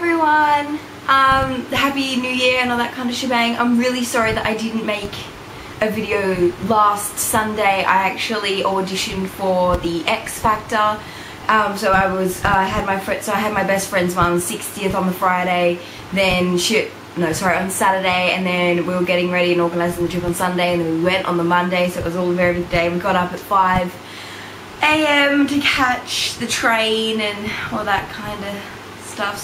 everyone! Happy New Year and all that kind of shebang. I'm really sorry that I didn't make a video last Sunday. I actually auditioned for the X Factor. So I had my best friend's mum's 60th on the Friday, then on Saturday, and then we were getting ready and organising the trip on Sunday, and then we went on the Monday, so it was all a very big day. We got up at 5 AM to catch the train and all that kind of stuff,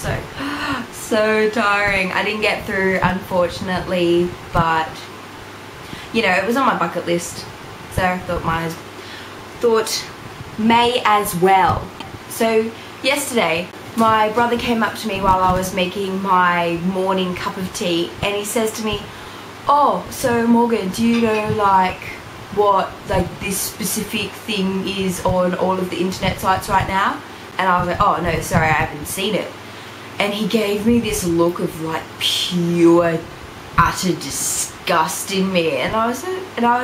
so tiring. I didn't get through, unfortunately, but you know, it was on my bucket list, so I thought may as well. So yesterday my brother came up to me while I was making my morning cup of tea, and he says to me, "Oh, so Morgan, do you know what this specific thing is on all of the internet sites right now?" And I was like, "Oh no, sorry, I haven't seen it." And he gave me this look of pure utter disgust in me, and I was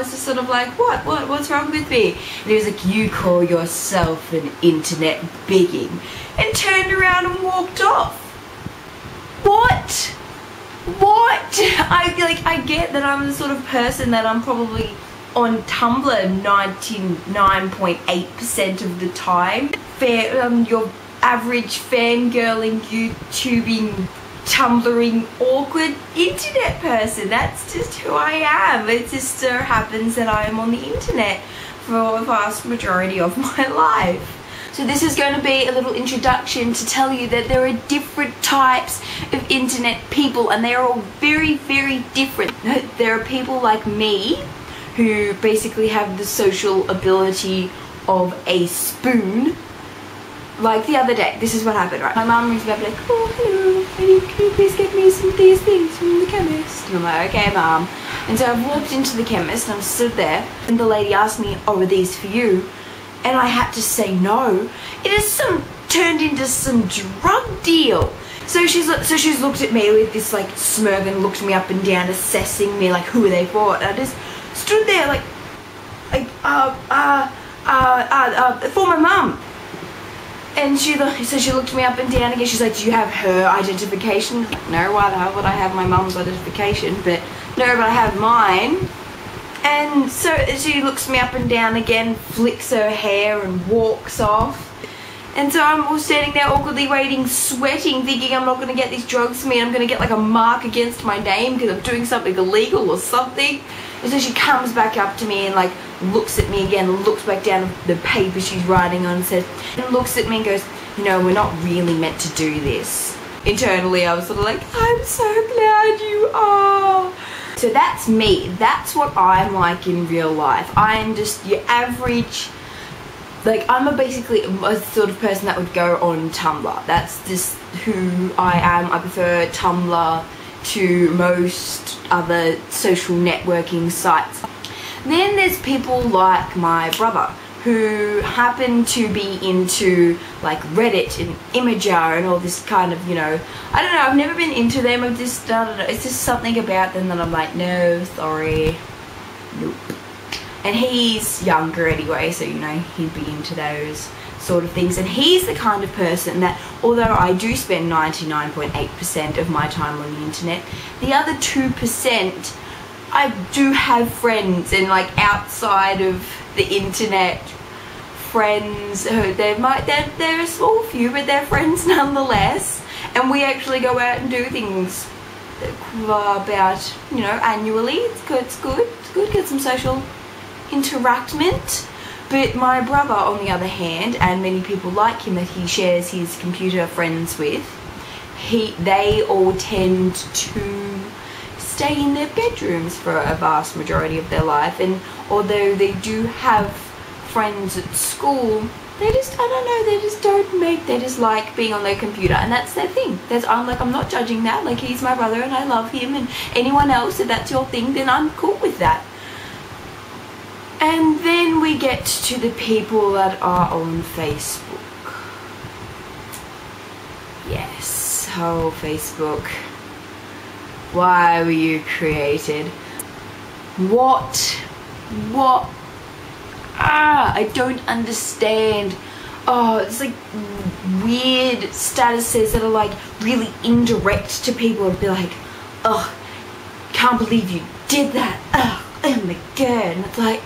just sort of like, what's wrong with me? And he was like, "You call yourself an internet bigging," and turned around and walked off. What? I get that I'm the sort of person that I'm probably on Tumblr 99.8% of the time. Your average fangirling, YouTubing, Tumblring, awkward internet person. That's just who I am. It just so happens that I am on the internet for a vast majority of my life. So this is going to be a little introduction to tell you that there are different types of internet people, and they are all very, very different. There are people like me who basically have the social ability of a spoon. Like the other day, this is what happened, right? My mum rings me up like, "Oh, hello, can you please get me some of these things from the chemist?" And I'm like, "Okay, mum." And so I've walked into the chemist and I'm stood there, and the lady asked me, "Oh, are these for you?" And I had to say no. It is turned into some drug deal. So she's looked at me with this smirk and looked me up and down, assessing me like, who are they for? And I just stood there for my mum. And she looked me up and down again. She's like, "Do you have her identification?" I'm like, "No, why the hell would I have my mum's identification?" But no, but I have mine. And so she looks me up and down again, flicks her hair and walks off. And so I'm all standing there awkwardly waiting, sweating, thinking I'm not going to get these drugs for me. I'm going to get a mark against my name because I'm doing something illegal or something. And so she comes back up to me and looks at me again, looks back down at the paper she's writing on, and looks at me and goes, "You know, we're not really meant to do this." Internally I was sort of like, "I'm so glad you are." So that's me. That's what I'm like in real life. I'm just your average, I'm basically a sort of person that would go on Tumblr. That's just who I am. I prefer Tumblr to most other social networking sites. Then there's people like my brother who happen to be into Reddit and Imager and all this kind of, I don't know, I've never been into them. I don't know, it's just something about them that I'm like, no, sorry, nope. And he's younger anyway, so he'd be into those sort of things. And he's the kind of person that, although I do spend 99.8% of my time on the internet, the other 2% I do have friends, and outside of the internet friends, they're a small few, but they're friends nonetheless. And we actually go out and do things about, annually. It's good, get some social interactment. But my brother, on the other hand, and many people like him that he shares his computer friends with, they all tend to stay in their bedrooms for a vast majority of their life. And although they do have friends at school, they just they just like being on their computer, and that's their thing. I'm not judging that. He's my brother and I love him, and anyone else, if that's your thing, then I'm cool with that. And then we get to the people that are on Facebook. Yes, oh Facebook. Why were you created? What? I don't understand. Oh, it's weird statuses that are like really indirect to people and be like, oh, can't believe you did that, oh my god. And it's like,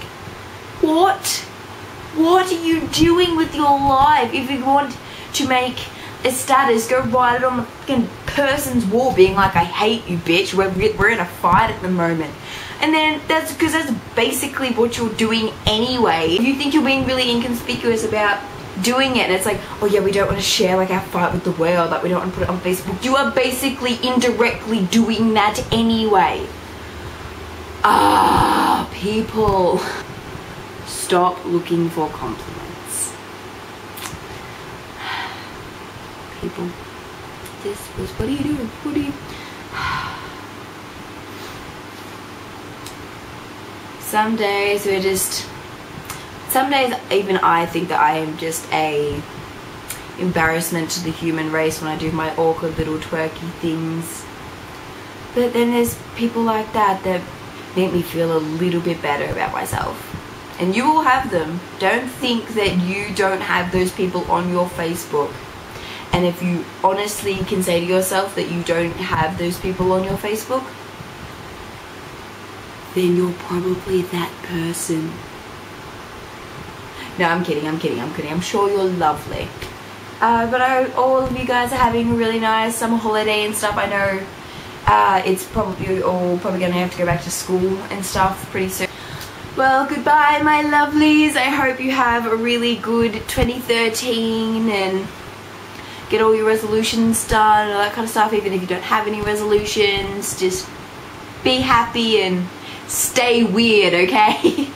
what are you doing with your life? If you want to make a status, go write it on the fucking person's wall being like, I hate you, bitch, we're in a fight at the moment. And then that's because that's basically what you're doing anyway. You think you're being really inconspicuous about doing it, and it's like, oh yeah, we don't want to share like our fight with the world, like we don't want to put it on Facebook. You are basically indirectly doing that anyway. People, stop looking for compliments. People, this was, what are you doing? What are you? Some days we're just, some days even I think that I am just a embarrassment to the human race when I do my awkward little twerky things. But then there's people like that that make me feel a little bit better about myself. And you will have them. Don't think that you don't have those people on your Facebook. And if you honestly can say to yourself that you don't have those people on your Facebook, then you're probably that person. No, I'm kidding. I'm sure you're lovely. But I hope all of you guys are having a really nice summer holiday and stuff. I know it's probably all probably going to have to go back to school and stuff pretty soon. Well, goodbye my lovelies. I hope you have a really good 2013 and get all your resolutions done and all that kind of stuff. Even if you don't have any resolutions, just be happy and stay weird, okay?